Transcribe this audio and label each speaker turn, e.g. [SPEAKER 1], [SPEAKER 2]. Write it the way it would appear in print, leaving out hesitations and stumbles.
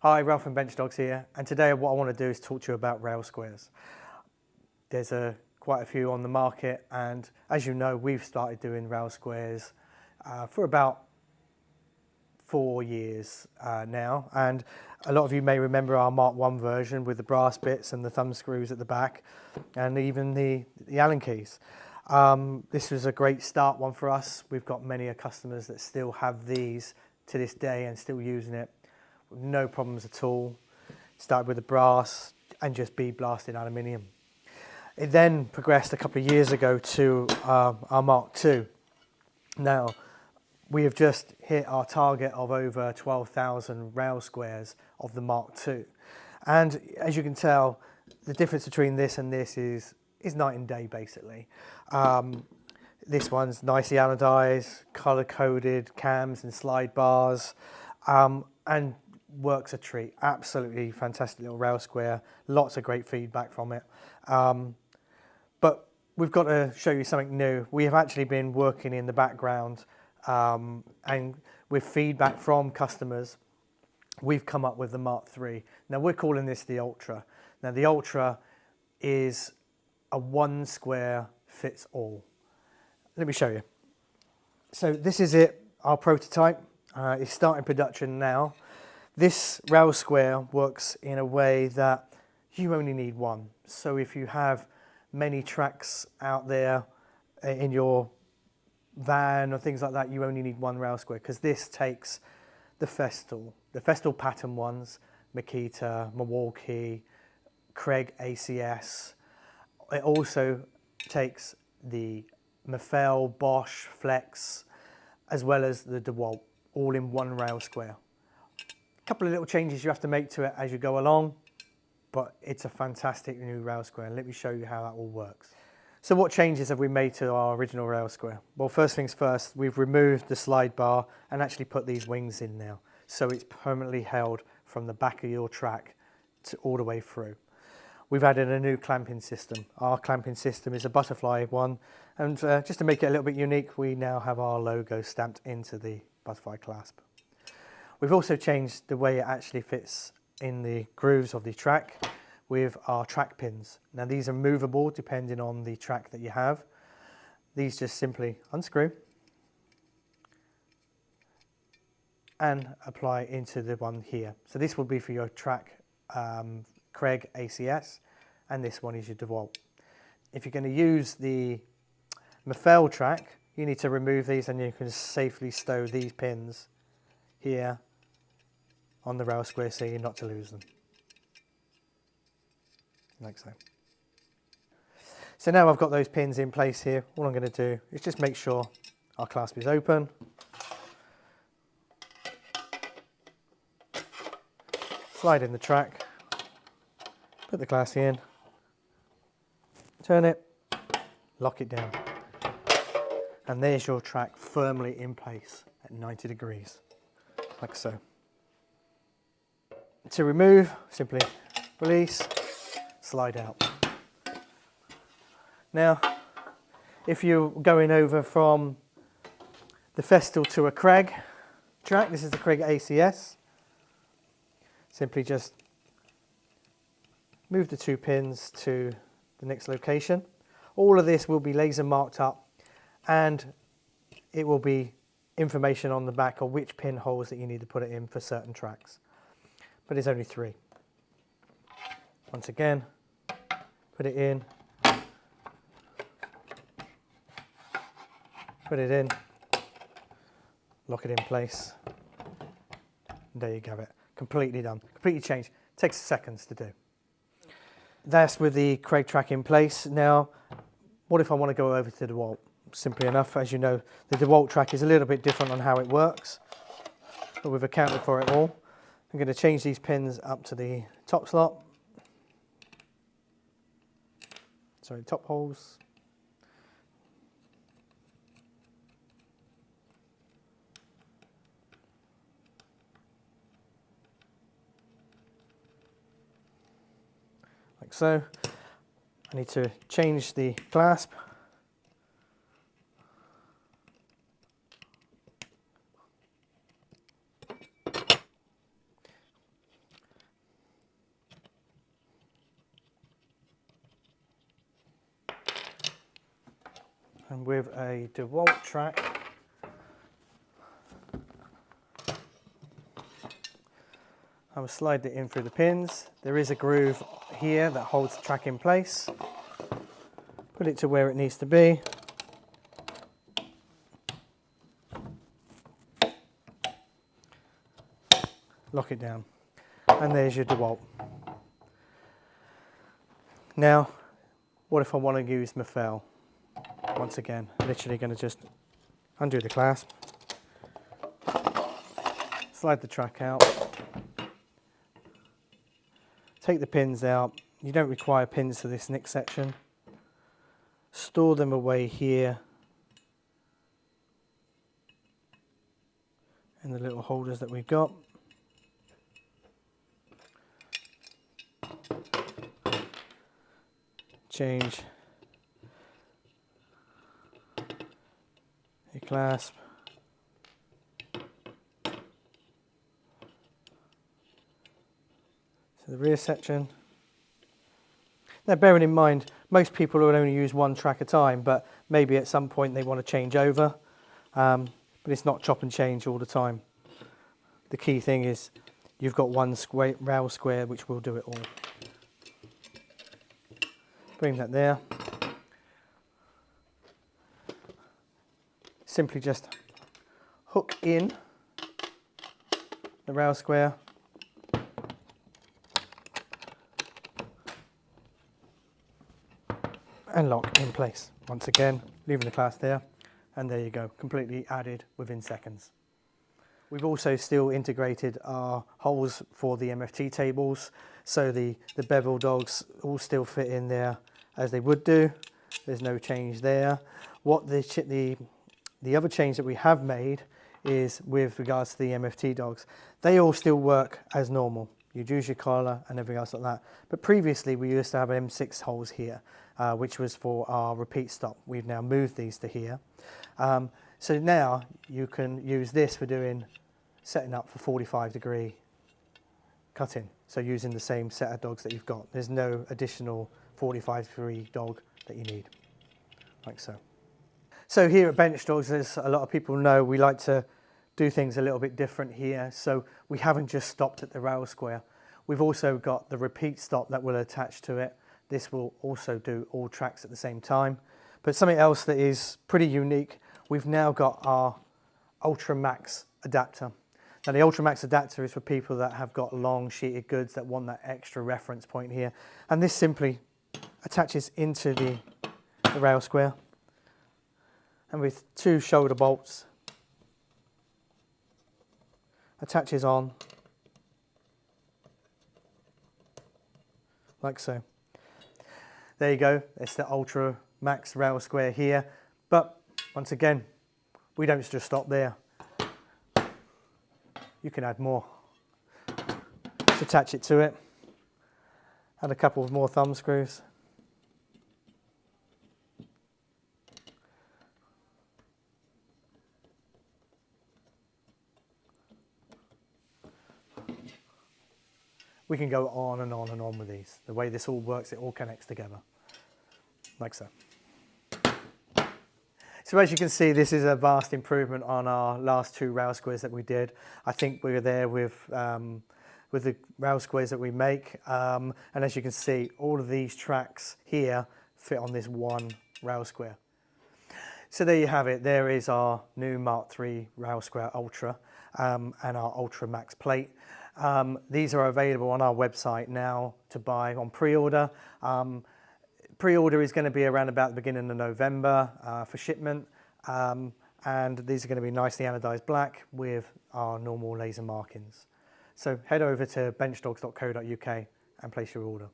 [SPEAKER 1] Hi, Ralph from Benchdogs here, and today what I want to do is talk to you about rail squares. There's quite a few on the market, and as you know, we've started doing rail squares for about 4 years now, and a lot of you may remember our Mark 1 version with the brass bits and the thumb screws at the back, and even the Allen keys. This was a great start one for us. We've got many customers that still have these to this day and still using it. No problems at all. Started with the brass and just bead blasted aluminium. It then progressed a couple of years ago to our Mark 2. Now, we have just hit our target of over 12,000 rail squares of the Mark 2. And as you can tell, the difference between this and this is night and day, basically. This one's nicely anodized, color-coded cams and slide bars, and works a treat. Absolutely fantastic little rail square. Lots of great feedback from it. But we've got to show you something new. We have actually been working in the background and with feedback from customers, we've come up with the Mark 3. Now we're calling this the Ultra. Now the Ultra is a one square fits all. Let me show you. So this is it, our prototype. It's starting production now. This rail square works in a way that you only need one. So if you have many tracks out there in your van or things like that, you only need one rail square, because this takes the Festool pattern ones, Makita, Milwaukee, Craig ACS. It also takes the Mafell, Bosch, Flex, as well as the DeWalt, all in one rail square. A couple of little changes you have to make to it as you go along, but it's a fantastic new rail square, and let me show you how that all works. So what changes have we made to our original rail square? Well, first things first, we've removed the slide bar and actually put these wings in now, so it's permanently held from the back of your track all the way through. We've added a new clamping system. Our clamping system is a butterfly one, and just to make it a little bit unique, we now have our logo stamped into the butterfly clasp. We've also changed the way it actually fits in the grooves of the track with our track pins. Now these are movable depending on the track that you have. These just simply unscrew and apply into the one here. So this will be for your track Craig ACS, and this one is your DeWalt. If you're going to use the Mafell track, you need to remove these, and you can safely stow these pins here on the rail square so you're not to lose them, like so. So now I've got those pins in place here, all I'm going to do is just make sure our clasp is open, slide in the track, put the clasp in, turn it, lock it down, and there's your track firmly in place at 90 degrees, like so. To remove, simply release, slide out. Now, if you're going over from the Festool to a Craig track, this is the Craig ACS, simply just move the 2 pins to the next location. All of this will be laser marked up, and it will be information on the back of which pin holes that you need to put it in for certain tracks. But it's only 3. Once again, put it in, put it in, lock it in place, and there you go, it completely done, completely changed. Takes seconds to do. That's with the Craig track in place. Now, what if I want to go over to the DeWalt? Simply enough, as you know, the DeWalt track is a little bit different on how it works, but we've accounted for it all. I'm going to change these pins up to the top slot, top holes. Like so. I need to change the clasp. with a DeWalt track. I will slide it in through the pins. There is a groove here that holds the track in place. Put it to where it needs to be. Lock it down. And there's your DeWalt. Now, what if I want to use my fell? Once again, literally going to just undo the clasp, slide the track out, take the pins out. You don't require pins for this nick section. Store them away here in the little holders that we've got. Change your clasp. So the rear section. Now bearing in mind, most people will only use one track at a time, but maybe at some point they want to change over. But it's not chop and change all the time. The key thing is you've got one rail square which will do it all. Bring that there. Simply just hook in the rail square and lock in place. Once again, leaving the clasp there, and there you go, completely added within seconds. We've also still integrated our holes for the MFT tables, so the bevel dogs all still fit in there as they would do. There's no change there. What the other change that we have made is with regards to the MFT dogs. They all still work as normal. You'd use your collar and everything else like that. But previously we used to have M6 holes here, which was for our repeat stop. We've now moved these to here. So now you can use this for setting up for 45-degree cutting. So using the same set of dogs that you've got. There's no additional 45-degree dog that you need, like so. So here at benchdogs, as a lot of people know, we like to do things a little bit different here. So we haven't just stopped at the rail square. We've also got the repeat stop that will attach to it. This will also do all tracks at the same time. But something else that is pretty unique, we've now got our Ultra Max adapter. Now the Ultra Max adapter is for people that have got long sheeted goods that want that extra reference point here. And this simply attaches into the rail square. And with two shoulder bolts, attaches on like so. There you go, it's the Ultra Max Rail Square here. But once again, we don't just stop there. You can add more. Just attach it to it, add a couple of more thumb screws. We can go on and on and on with these. The way this all works, it all connects together, like so. So as you can see, this is a vast improvement on our last two rail squares that we did. I think we were there with the rail squares that we make. And as you can see, all of these tracks here fit on this one rail square. So there you have it. There is our new Mark III Rail Square Ultra and our Ultra Max plate. These are available on our website now to buy on pre-order. Pre-order is going to be around about the beginning of November for shipment, and these are going to be nicely anodized black with our normal laser markings. So head over to benchdogs.co.uk and place your order.